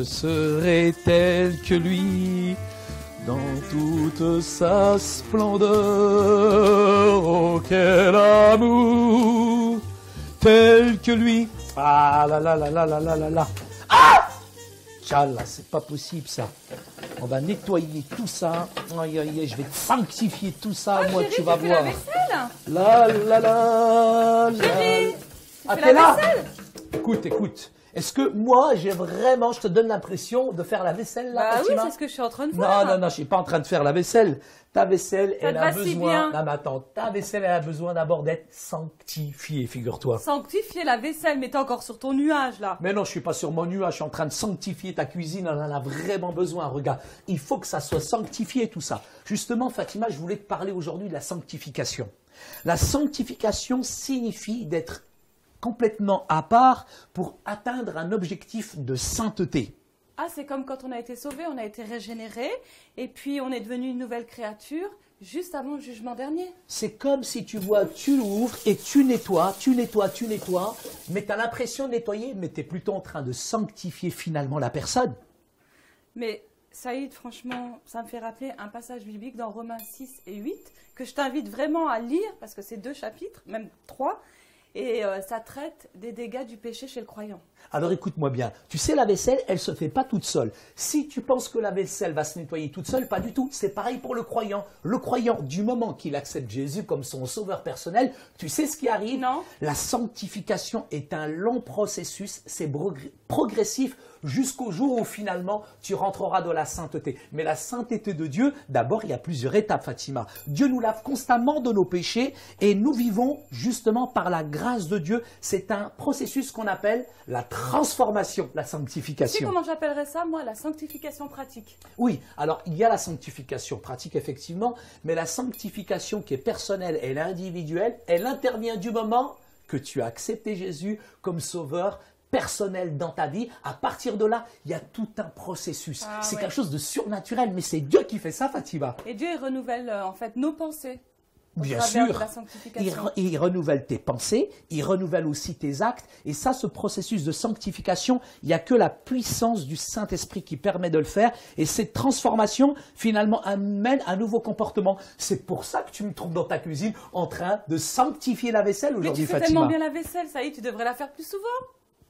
je serai tel que lui, dans toute sa splendeur. Oh, quel amour, tel que lui. Ah là là là là là là là là. Ah! Tchallah, c'est pas possible ça. On va nettoyer tout ça. Aïe, aïe, aïe, je vais sanctifier tout ça. Oh, moi, chérie, tu vas tu fais voir. la vaisselle? La la la la. Chérie, Ah, tu t'es fais la là? vaisselle? Écoute, écoute. Est-ce que moi, j'ai vraiment, je te donne l'impression de faire la vaisselle là, Bah oui, Fatima? c'est ce que je suis en train de Non, faire. non, non, je suis pas en train de faire la vaisselle. Ta vaisselle, Ça elle te a va si besoin. bien. Non, mais attends, ta vaisselle, elle a besoin d'abord d'être sanctifiée, figure-toi. Sanctifier la vaisselle, mais t'es encore sur ton nuage là. Mais non, je suis pas sur mon nuage, je suis en train de sanctifier ta cuisine, elle en a vraiment besoin. Regarde, il faut que ça soit sanctifié tout ça. Justement, Fatima, je voulais te parler aujourd'hui de la sanctification. La sanctification signifie d'être complètement à part pour atteindre un objectif de sainteté. Ah, c'est comme quand on a été sauvé, on a été régénéré, et puis on est devenu une nouvelle créature juste avant le jugement dernier. C'est comme si tu vois, tu l'ouvres et tu nettoies, mais tu as l'impression de nettoyer, mais tu es plutôt en train de sanctifier finalement la personne. Mais Saïd, franchement, ça me fait rappeler un passage biblique dans Romains 6 et 8 que je t'invite vraiment à lire, parce que c'est 2 chapitres, même 3, et ça traite des dégâts du péché chez le croyant. Alors écoute-moi bien, tu sais la vaisselle, elle se fait pas toute seule. Si tu penses que la vaisselle va se nettoyer toute seule, pas du tout. C'est pareil pour le croyant. Le croyant, du moment qu'il accepte Jésus comme son sauveur personnel, tu sais ce qui arrive? Non. La sanctification est un long processus, c'est progressif jusqu'au jour où finalement tu rentreras dans la sainteté. Mais la sainteté de Dieu, d'abord il y a plusieurs étapes, Fatima. Dieu nous lave constamment de nos péchés et nous vivons justement par la grâce de Dieu. C'est un processus qu'on appelle la transformation, la Tu sais sanctification. comment j'appellerais ça, moi, la sanctification pratique? Oui, alors il y a la sanctification pratique effectivement, mais la sanctification qui est personnelle et individuelle, elle intervient du moment que tu as accepté Jésus comme sauveur personnel dans ta vie. À partir de là, il y a tout un processus. Ah, c'est ouais. quelque chose de surnaturel, mais c'est Dieu qui fait ça, Fatima. Et Dieu, il renouvelle en fait nos pensées. Au Bien travers sûr, de la sanctification. il renouvelle tes pensées, il renouvelle aussi tes actes. Et ça, ce processus de sanctification, il n'y a que la puissance du Saint-Esprit qui permet de le faire. Et cette transformation, finalement, amène un nouveau comportement. C'est pour ça que tu me trouves dans ta cuisine en train de sanctifier la vaisselle Mais aujourd'hui, tu fais Fatima. tellement bien la vaisselle, ça y est, tu devrais la faire plus souvent.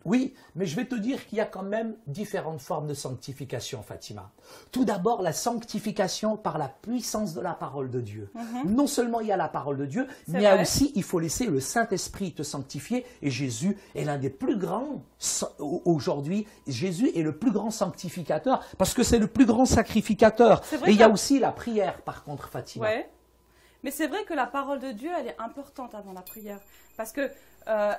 Oui, mais je vais te dire qu'il y a quand même différentes formes de sanctification, Fatima. Tout d'abord, la sanctification par la puissance de la parole de Dieu. Non seulement il y a la parole de Dieu, mais il y a vrai. aussi, il faut laisser le Saint-Esprit te sanctifier. Et Jésus est l'un des plus grands, aujourd'hui, Jésus est le plus grand sanctificateur, parce que c'est le plus grand sacrificateur. C'est vrai Et il y a que- aussi la prière, par contre, Fatima. Ouais. Mais c'est vrai que la parole de Dieu, elle est importante avant la prière. Parce que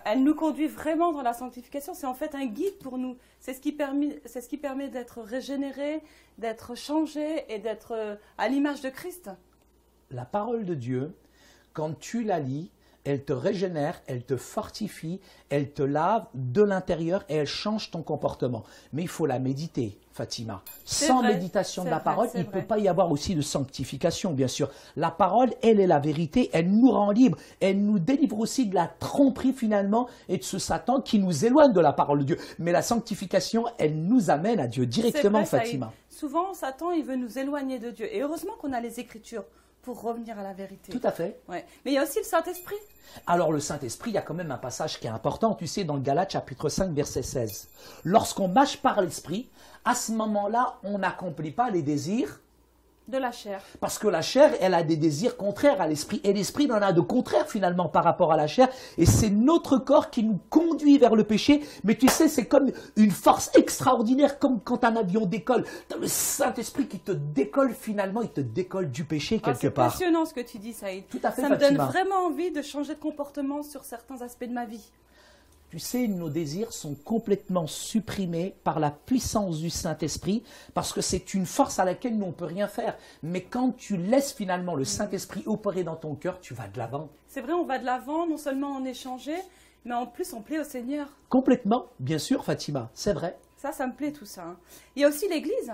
elle nous conduit vraiment dans la sanctification. C'est en fait un guide pour nous. C'est ce qui permet d'être régénéré, d'être changé et d'être à l'image de Christ. La parole de Dieu, quand tu la lis, elle te régénère, elle te fortifie, elle te lave de l'intérieur et elle change ton comportement. Mais il faut la méditer, Fatima. C'est Sans vrai, méditation de c'est la vrai, parole, c'est il ne peut vrai. pas y avoir aussi de sanctification, bien sûr. La parole, elle est la vérité, elle nous rend libres, elle nous délivre aussi de la tromperie finalement et de ce Satan qui nous éloigne de la parole de Dieu. Mais la sanctification, elle nous amène à Dieu directement, C'est vrai, Fatima. Saïd. Souvent, Satan, il veut nous éloigner de Dieu. Et heureusement qu'on a les Écritures pour revenir à la vérité. Tout à fait. Ouais. Mais il y a aussi le Saint-Esprit. Alors le Saint-Esprit, il y a quand même un passage qui est important, tu sais, dans le Galates chapitre 5, verset 16. Lorsqu'on marche par l'Esprit, à ce moment-là, on n'accomplit pas les désirs, De la chair. parce que la chair, elle a des désirs contraires à l'Esprit, et l'Esprit en a de contraires finalement par rapport à la chair, et c'est notre corps qui nous conduit vers le péché, mais tu sais, c'est comme une force extraordinaire, comme quand un avion décolle. T'as le Saint-Esprit qui te décolle finalement, il te décolle du péché Ah, quelque c'est part. passionnant ce que tu dis, Saïd. Tout à fait, Ça me donne Fatima. vraiment envie de changer de comportement sur certains aspects de ma vie. Tu sais, nos désirs sont complètement supprimés par la puissance du Saint-Esprit, parce que c'est une force à laquelle nous, on ne peut rien faire. Mais quand tu laisses finalement le Saint-Esprit opérer dans ton cœur, tu vas de l'avant. C'est vrai, on va de l'avant, non seulement on est changé, mais en plus on plaît au Seigneur. Complètement, bien sûr, Fatima, c'est vrai. Ça me plaît tout ça. Hein. Il y a aussi l'Église.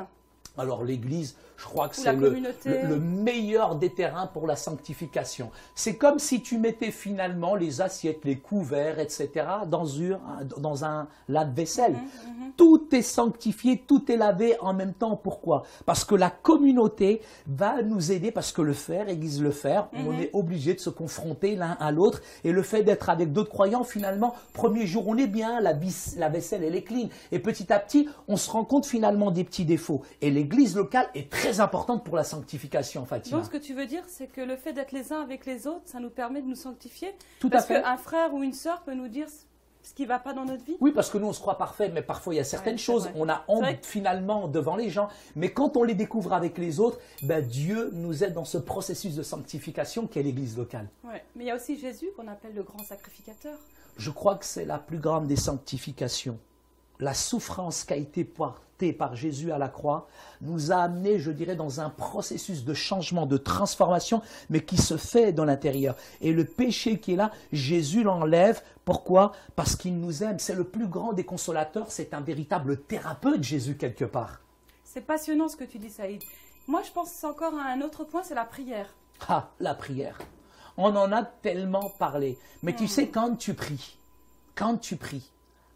Alors l'Église, je crois que Ou la c'est communauté. le meilleur des terrains pour la sanctification. C'est comme si tu mettais finalement les assiettes, les couverts, etc. dans un lave-vaisselle. Tout est sanctifié, tout est lavé en même temps. Pourquoi? Parce que la communauté va nous aider, parce que le fer aiguise le fer. On est obligé de se confronter l'un à l'autre. Et le fait d'être avec d'autres croyants, finalement, premier jour on est bien, la vaisselle elle est clean. Et petit à petit, on se rend compte finalement des petits défauts. Et l'église locale est très importante pour la sanctification, Fatima. Donc ce que tu veux dire, c'est que le fait d'être les uns avec les autres, ça nous permet de nous sanctifier. Tout parce à fait. qu'un frère ou une sœur peut nous dire ce qui ne va pas dans notre vie. Oui, parce que nous, on se croit parfait, mais parfois, il y a certaines choses, vrai. on a honte finalement devant les gens. Mais quand on les découvre avec les autres, ben, Dieu nous aide dans ce processus de sanctification qu'est l'église locale. Ouais. Mais il y a aussi Jésus qu'on appelle le grand sacrificateur. Je crois que c'est la plus grande des sanctifications. La souffrance qui a été portée par Jésus à la croix nous a amenés, je dirais, dans un processus de changement, de transformation, mais qui se fait dans l'intérieur. Et le péché qui est là, Jésus l'enlève. Pourquoi? Parce qu'il nous aime. C'est le plus grand des consolateurs. C'est un véritable thérapeute, Jésus, quelque part. C'est passionnant ce que tu dis, Saïd. Moi, je pense encore à un autre point, c'est la prière. Ah, la prière. On en a tellement parlé. Mais tu sais, quand tu pries,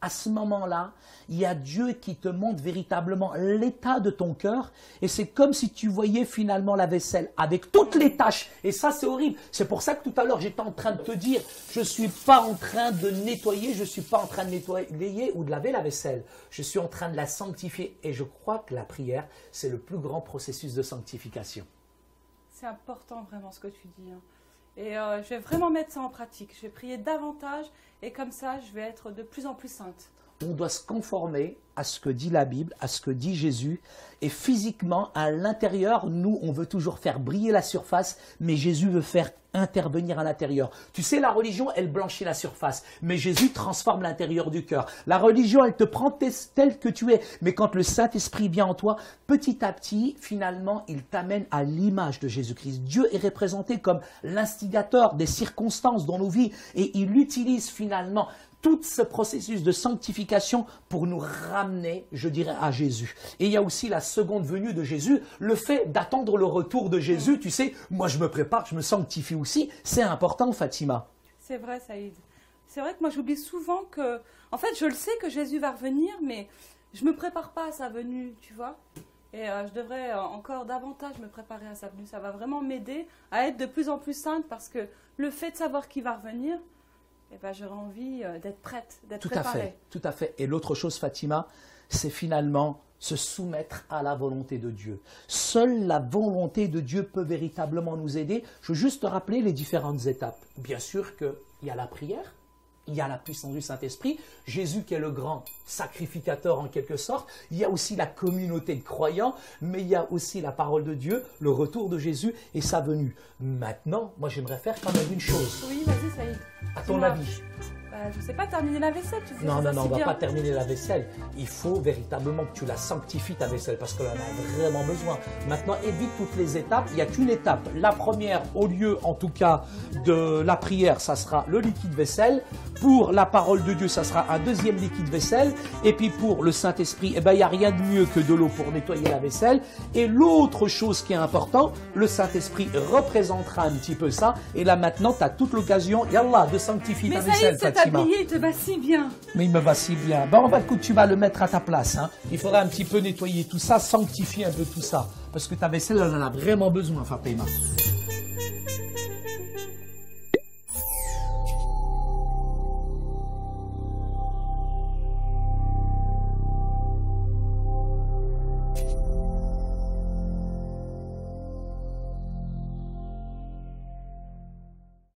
à ce moment-là, il y a Dieu qui te montre véritablement l'état de ton cœur. Et c'est comme si tu voyais finalement la vaisselle avec toutes les tâches. Et ça, c'est horrible. C'est pour ça que tout à l'heure, j'étais en train de te dire, je ne suis pas en train de nettoyer, je ne suis pas en train de nettoyer ou de laver la vaisselle. Je suis en train de la sanctifier. Et je crois que la prière, c'est le plus grand processus de sanctification. C'est important vraiment ce que tu dis. Et je vais vraiment mettre ça en pratique. Je vais prier davantage et comme ça, je vais être de plus en plus sainte. On doit se conformer à ce que dit la Bible, à ce que dit Jésus. Et physiquement, à l'intérieur, nous, on veut toujours faire briller la surface, mais Jésus veut faire intervenir à l'intérieur. Tu sais, la religion, elle blanchit la surface, mais Jésus transforme l'intérieur du cœur. La religion, elle te prend tel que tu es, mais quand le Saint-Esprit vient en toi, petit à petit, finalement, il t'amène à l'image de Jésus-Christ. Dieu est représenté comme l'instigateur des circonstances dans nos vies, et il utilise finalement tout ce processus de sanctification pour nous ramener, je dirais, à Jésus. Et il y a aussi la seconde venue de Jésus, le fait d'attendre le retour de Jésus. Tu sais, moi je me prépare, je me sanctifie aussi. C'est important, Fatima. C'est vrai, Saïd. C'est vrai que moi j'oublie souvent que... En fait, je le sais que Jésus va revenir, mais je ne me prépare pas à sa venue, tu vois. Et je devrais encore davantage me préparer à sa venue. Ça va vraiment m'aider à être de plus en plus sainte parce que le fait de savoir qu'il va revenir... Eh ben, j'aurais envie d'être prête, d'être préparée. Tout à fait. Et l'autre chose, Fatima, c'est finalement se soumettre à la volonté de Dieu. Seule la volonté de Dieu peut véritablement nous aider. Je veux juste te rappeler les différentes étapes. Bien sûr qu'il y a la prière, il y a la puissance du Saint-Esprit, Jésus qui est le grand sacrificateur en quelque sorte, il y a aussi la communauté de croyants, mais il y a aussi la parole de Dieu, le retour de Jésus et sa venue. Maintenant, moi j'aimerais faire quand même une chose. Oui, vas-y, Saïd. À ton avis? Je ne sais pas, terminer la vaisselle, tu sais. Non, on ne va pas terminer la vaisselle. Il faut véritablement que tu la sanctifies, ta vaisselle, parce qu'elle en a vraiment besoin. Maintenant, évite toutes les étapes. Il n'y a qu'une étape. La première, au lieu, en tout cas, de la prière, ça sera le liquide vaisselle. Pour la parole de Dieu, ça sera un deuxième liquide vaisselle. Et puis pour le Saint-Esprit, eh ben, il n'y a rien de mieux que de l'eau pour nettoyer la vaisselle. Et l'autre chose qui est importante, le Saint-Esprit représentera un petit peu ça. Et là, maintenant, tu as toute l'occasion, yallah, de sanctifier ta vaisselle, Fatima. Il te va si bien. Mais il me va si bien. Bon, écoute, tu vas le mettre à ta place. Hein. Il faudra un petit peu nettoyer tout ça, sanctifier un peu tout ça. Parce que ta vaisselle, elle en a vraiment besoin, Fatima.